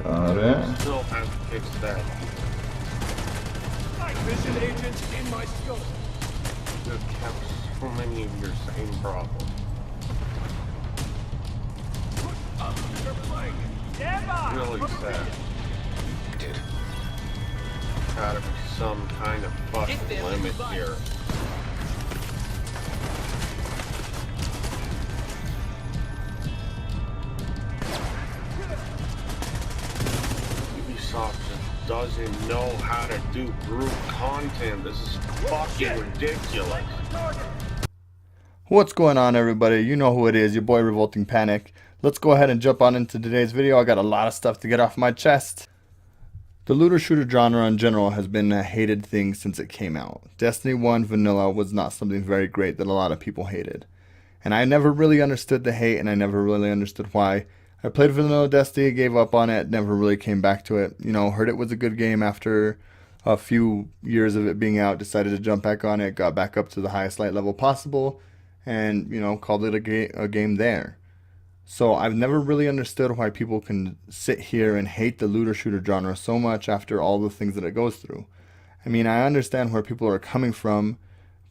Got it. Still have to fix that. Mission agent in my scope. You've kept so many of your same problems. Really sad. Gotta be some kind of fucking limit here. Ubisoft just doesn't know how to do group content. This is fucking ridiculous. What's going on, everybody? You know who it is, your boy Revolting Panic. Let's go ahead and jump on into today's video. I got a lot of stuff to get off my chest. The looter shooter genre in general has been a hated thing since it came out. Destiny 1 vanilla was not something very great that a lot of people hated. And I never really understood the hate, and I never really understood why. I played vanilla Destiny, gave up on it, never really came back to it. You know, heard it was a good game after a few years of it being out, decided to jump back on it, got back up to the highest light level possible, and, you know, called it a game there. So I've never really understood why people can sit here and hate the looter shooter genre so much after all the things that it goes through. I mean, I understand where people are coming from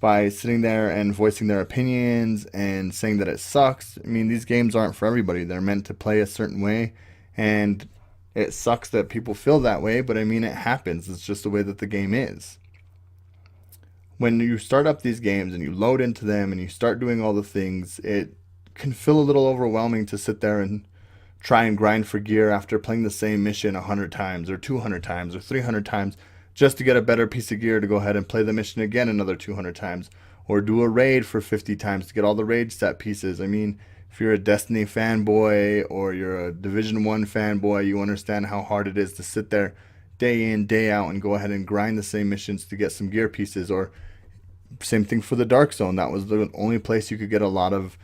by sitting there and voicing their opinions and saying that it sucks. I mean, these games aren't for everybody. They're meant to play a certain way, and it sucks that people feel that way, but I mean, it happens. It's just the way that the game is. When you start up these games and you load into them and you start doing all the things, it can feel a little overwhelming to sit there and try and grind for gear after playing the same mission 100 times or 200 times or 300 times just to get a better piece of gear to go ahead and play the mission again another 200 times, or do a raid for 50 times to get all the raid set pieces. I mean, if you're a Destiny fanboy or you're a Division 1 fanboy, you understand how hard it is to sit there day in, day out and go ahead and grind the same missions to get some gear pieces. Or same thing for the Dark Zone. That was the only place you could get a lot of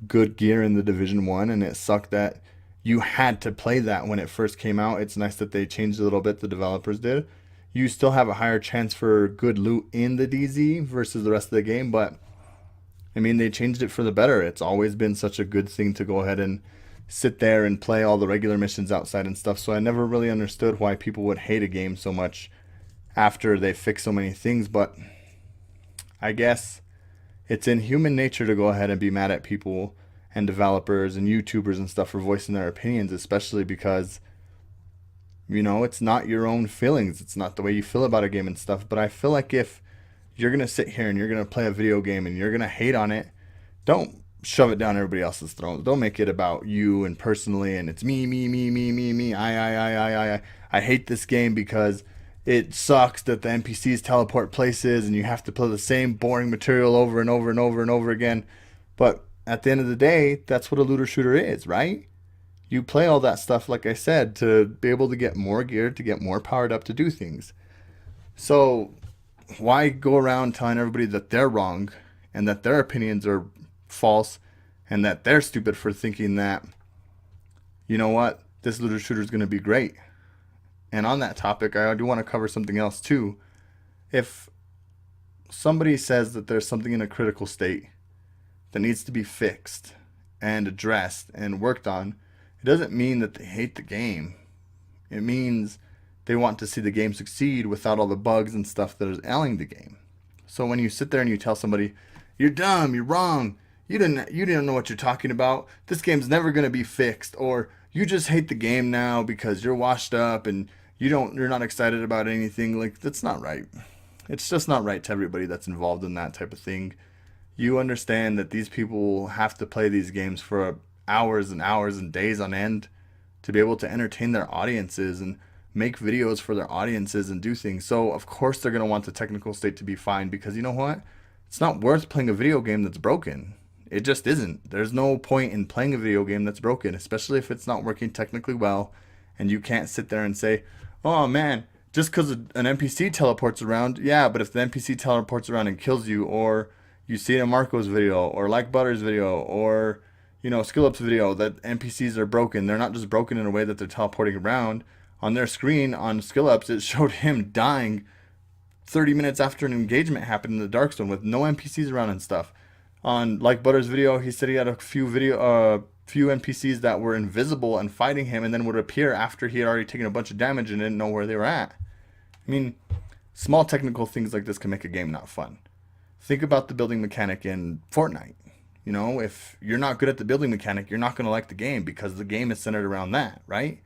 good gear in the Division 1, and it sucked that you had to play that when it first came out. It's nice that they changed a little bit, the developers did. You still have a higher chance for good loot in the DZ versus the rest of the game, but I mean, they changed it for the better. It's always been such a good thing to go ahead and sit there and play all the regular missions outside and stuff, so I never really understood why people would hate a game so much after they fix so many things. But I guess it's in human nature to go ahead and be mad at people and developers and YouTubers and stuff for voicing their opinions, especially because, you know, it's not your own feelings. It's not the way you feel about a game and stuff. But I feel like if you're going to sit here and you're going to play a video game and you're going to hate on it, don't shove it down everybody else's throat. Don't make it about you and personally and it's me, I hate this game because it sucks that the NPCs teleport places and you have to play the same boring material over and over and over and over again. But at the end of the day, that's what a looter shooter is, right? You play all that stuff, like I said, to be able to get more gear, to get more powered up to do things. So why go around telling everybody that they're wrong and that their opinions are false and that they're stupid for thinking that, you know what, this looter shooter is going to be great? And on that topic, I do want to cover something else too. If somebody says that there's something in a critical state that needs to be fixed and addressed and worked on, it doesn't mean that they hate the game. It means they want to see the game succeed without all the bugs and stuff that is ailing the game. So when you sit there and you tell somebody, you're dumb, you're wrong, you didn't know what you're talking about, this game's never going to be fixed, or you just hate the game now because you're washed up and you're not excited about anything, like, that's not right. It's just not right to everybody that's involved in that type of thing. You understand that these people have to play these games for hours and hours and days on end to be able to entertain their audiences and make videos for their audiences and do things. So of course they're going to want the technical state to be fine, because you know what? It's not worth playing a video game that's broken. It just isn't. There's no point in playing a video game that's broken, especially if it's not working technically well, and you can't sit there and say, oh man, just because an NPC teleports around, yeah, but if the NPC teleports around and kills you, or you see in Marco's video, or like Butter's video, or, you know, SkillUp's video, that NPCs are broken. They're not just broken in a way that they're teleporting around. On their screen, on SkillUp's, it showed him dying 30 minutes after an engagement happened in the Dark Zone with no NPCs around and stuff. On Like Butter's video, he said he had a few NPCs that were invisible and fighting him, and then would appear after he had already taken a bunch of damage and didn't know where they were at. I mean, small technical things like this can make a game not fun. Think about the building mechanic in Fortnite. You know, if you're not good at the building mechanic, you're not going to like the game because the game is centered around that, right?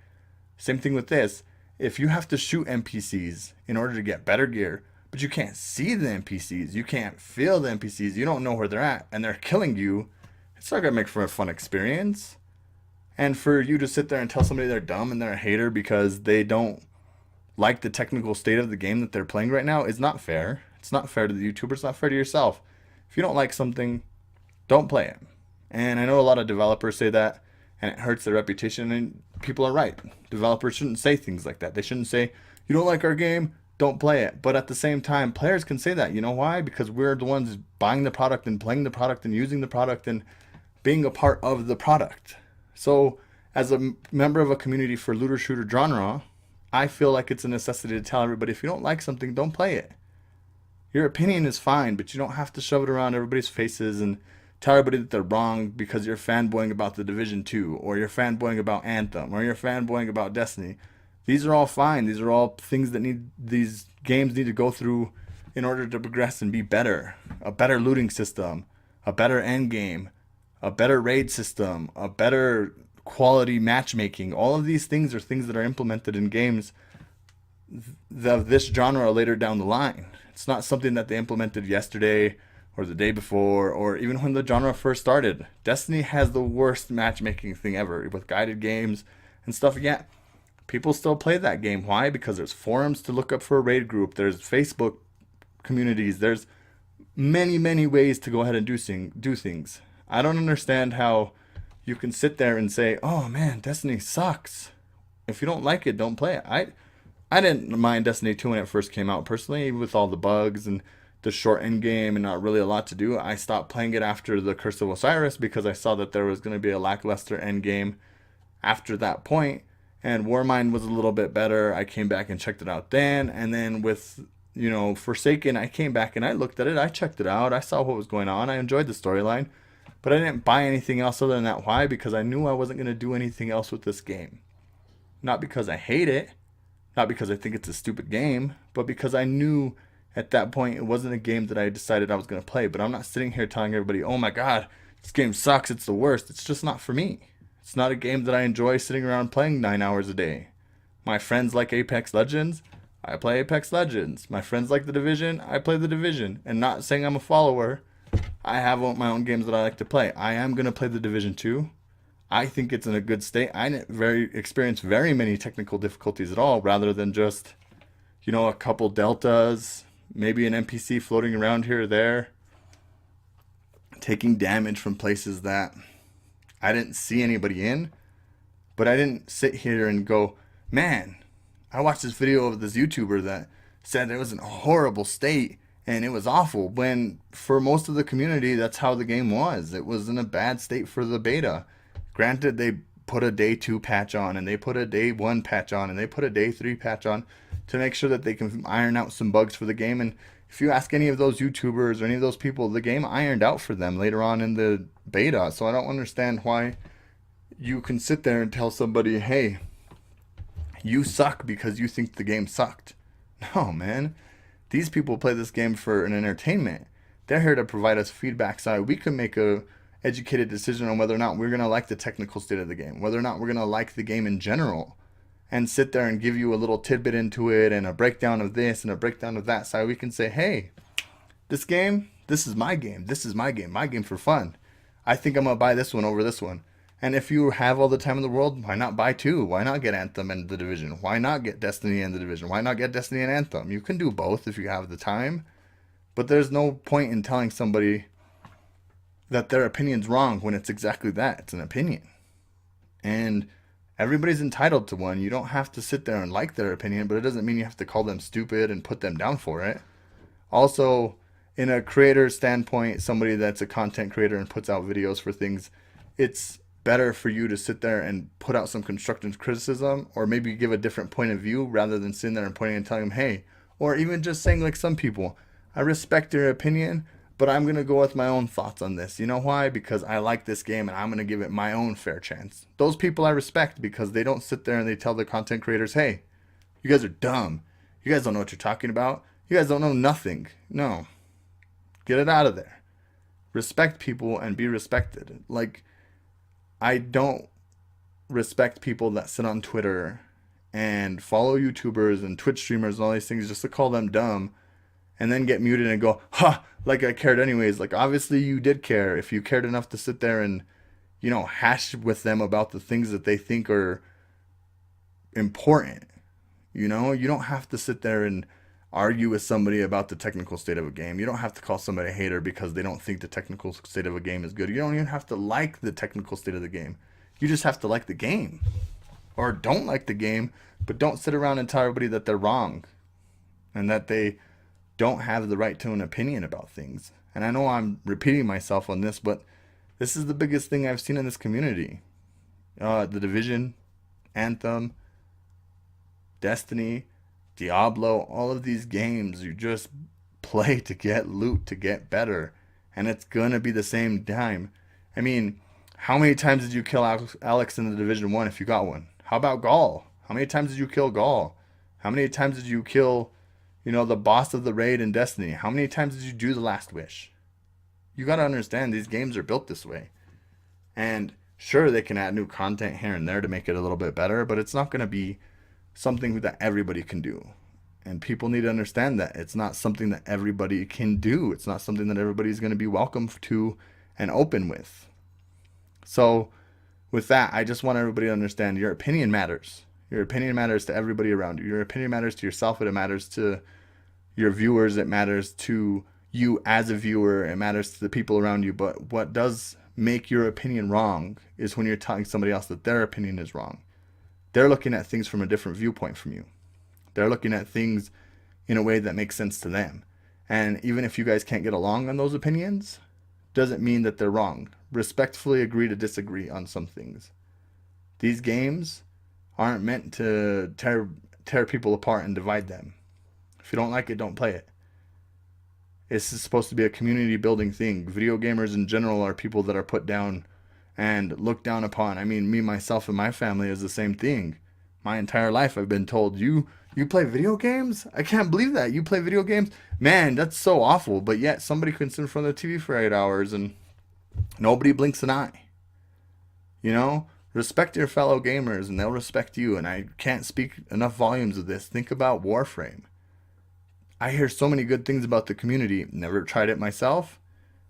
Same thing with this. If you have to shoot NPCs in order to get better gear, but you can't see the NPCs, you can't feel the NPCs, you don't know where they're at, and they're killing you, it's not going to make for a fun experience. And for you to sit there and tell somebody they're dumb and they're a hater because they don't like the technical state of the game that they're playing right now is not fair. It's not fair to the YouTuber. It's not fair to yourself. If you don't like something, don't play it. And I know a lot of developers say that, and it hurts their reputation, and people are right. Developers shouldn't say things like that. They shouldn't say, you don't like our game, don't play it. But at the same time, players can say that. You know why? Because we're the ones buying the product and playing the product and using the product and being a part of the product. So as a member of a community for looter shooter genre, I feel like it's a necessity to tell everybody, if you don't like something, don't play it. Your opinion is fine, but you don't have to shove it around everybody's faces and tell everybody that they're wrong because you're fanboying about the Division 2, or you're fanboying about Anthem, or you're fanboying about Destiny. These are all fine. These are all things that these games need to go through in order to progress and be better. A better looting system, a better end game, a better raid system, a better quality matchmaking. All of these things are things that are implemented in games of this genre later down the line. It's not something that they implemented yesterday or the day before, or even when the genre first started. Destiny has the worst matchmaking thing ever with guided games and stuff. Yeah, people still play that game. Why? Because there's forums to look up for a raid group. There's Facebook communities. There's many ways to go ahead and do things. I don't understand how you can sit there and say, oh man, Destiny sucks. If you don't like it, don't play it. I didn't mind Destiny 2 when it first came out personally, with all the bugs and the short end game and not really a lot to do. I stopped playing it after the Curse of Osiris because I saw that there was going to be a lackluster end game after that point, and Warmind was a little bit better. I came back and checked it out then, and then with, you know, Forsaken, I came back and I looked at it, I checked it out, I saw what was going on, I enjoyed the storyline, but I didn't buy anything else other than that. Why? Because I knew I wasn't going to do anything else with this game. Not because I hate it, not because I think it's a stupid game, but because I knew at that point it wasn't a game that I decided I was going to play. But I'm not sitting here telling everybody, oh my god, this game sucks, it's the worst. It's just not for me. It's not a game that I enjoy sitting around playing 9 hours a day. My friends like Apex Legends, I play Apex Legends. My friends like The Division, I play The Division. And not saying I'm a follower, I have my own games that I like to play. I am going to play The Division 2. I think it's in a good state. I didn't experience very many technical difficulties at all, rather than just, you know, a couple deltas, maybe an NPC floating around here or there, taking damage from places that I didn't see anybody in. But I didn't sit here and go, man, I watched this video of this YouTuber that said it was in a horrible state and it was awful, when for most of the community, that's how the game was. It was in a bad state for the beta. Granted, they put a day 2 patch on, and they put a day 1 patch on, and they put a day 3 patch on to make sure that they can iron out some bugs for the game. And if you ask any of those YouTubers or any of those people, the game ironed out for them later on in the beta. So I don't understand why you can sit there and tell somebody, hey, you suck because you think the game sucked. No, man. These people play this game for an entertainment. They're here to provide us feedback so we can make a educated decision on whether or not we're going to like the technical state of the game, whether or not we're going to like the game in general, and sit there and give you a little tidbit into it and a breakdown of this and a breakdown of that, so we can say, hey, this game, this is my game, my game for fun. I think I'm going to buy this one over this one. And if you have all the time in the world, why not buy 2? Why not get Anthem and The Division? Why not get Destiny and The Division? Why not get Destiny and Anthem? You can do both if you have the time. But there's no point in telling somebody that their opinion's wrong when it's exactly that. It's an opinion. And everybody's entitled to one. You don't have to sit there and like their opinion, but it doesn't mean you have to call them stupid and put them down for it. Also, in a creator standpoint, somebody that's a content creator and puts out videos for things, it's better for you to sit there and put out some constructive criticism, or maybe give a different point of view, rather than sitting there and pointing and telling them, hey, or even just saying, like some people, I respect your opinion, But I'm going to go with my own thoughts on this. You know why? Because I like this game and I'm going to give it my own fair chance. Those people I respect because they don't sit there and they tell the content creators, hey, you guys are dumb. You guys don't know what you're talking about. You guys don't know nothing. No. Get it out of there. Respect people and be respected. Like, I don't respect people that sit on Twitter and follow YouTubers and Twitch streamers and all these things just to call them dumb and then get muted and go, ha, like I cared anyways. Like, obviously you did care if you cared enough to sit there and, you know, hash with them about the things that they think are important. You know, you don't have to sit there and argue with somebody about the technical state of a game. You don't have to call somebody a hater because they don't think the technical state of a game is good. You don't even have to like the technical state of the game. You just have to like the game. Or don't like the game, but don't sit around and tell everybody that they're wrong and that they don't have the right to an opinion about things. And I know I'm repeating myself on this, but this is the biggest thing I've seen in this community. The Division, Anthem, Destiny, Diablo, all of these games you just play to get loot, to get better, and it's gonna be the same time. I mean, how many times did you kill Alex in the Division 1 if you got one? How about Gaul? How many times did you kill Gaul? How many times did you kill, you know, the boss of the raid in Destiny? How many times did you do the last wish? You gotta understand these games are built this way. And sure, they can add new content here and there to make it a little bit better, but it's not gonna be something that everybody can do. And people need to understand that it's not something that everybody can do. It's not something that everybody's going to be welcome to and open with. So with that, I just want everybody to understand your opinion matters. Your opinion matters to everybody around you. Your opinion matters to yourself. It matters to your viewers. It matters to you as a viewer. It matters to the people around you. But what does make your opinion wrong is when you're telling somebody else that their opinion is wrong. They're looking at things from a different viewpoint from you. They're looking at things in a way that makes sense to them. And even if you guys can't get along on those opinions, doesn't mean that they're wrong. Respectfully agree to disagree on some things. These games aren't meant to tear people apart and divide them. If you don't like it, don't play it. This is supposed to be a community building thing. Video gamers in general are people that are put down and looked down upon. I mean, me, myself, and my family is the same thing. My entire life I've been told, you play video games? I can't believe that. You play video games? Man, that's so awful. But yet somebody can sit in front of the TV for 8 hours and nobody blinks an eye. You know? Respect your fellow gamers and they'll respect you. And I can't speak enough volumes of this. Think about Warframe. I hear so many good things about the community. Never tried it myself.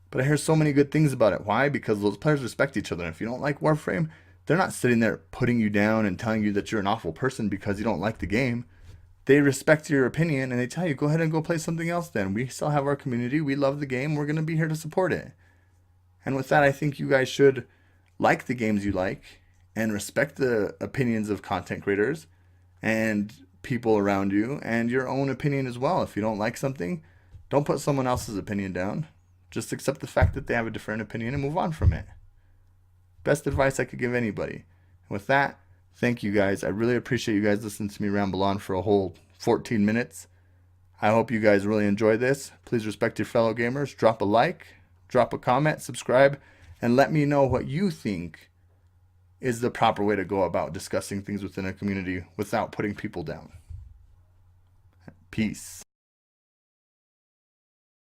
But I hear so many good things about it. Why? Because those players respect each other. And if you don't like Warframe, they're not sitting there putting you down and telling you that you're an awful person because you don't like the game. They respect your opinion and they tell you, go ahead and go play something else then. We still have our community. We love the game. We're going to be here to support it. And with that, I think you guys should like the games you like and respect the opinions of content creators and people around you and your own opinion as well. If you don't like something, don't put someone else's opinion down. Just accept the fact that they have a different opinion and move on from it. Best advice I could give anybody. And with that, thank you guys. I really appreciate you guys listening to me ramble on for a whole 14 minutes. I hope you guys really enjoy this. Please respect your fellow gamers. Drop a like, drop a comment, subscribe, and let me know what you think is the proper way to go about discussing things within a community without putting people down. Peace.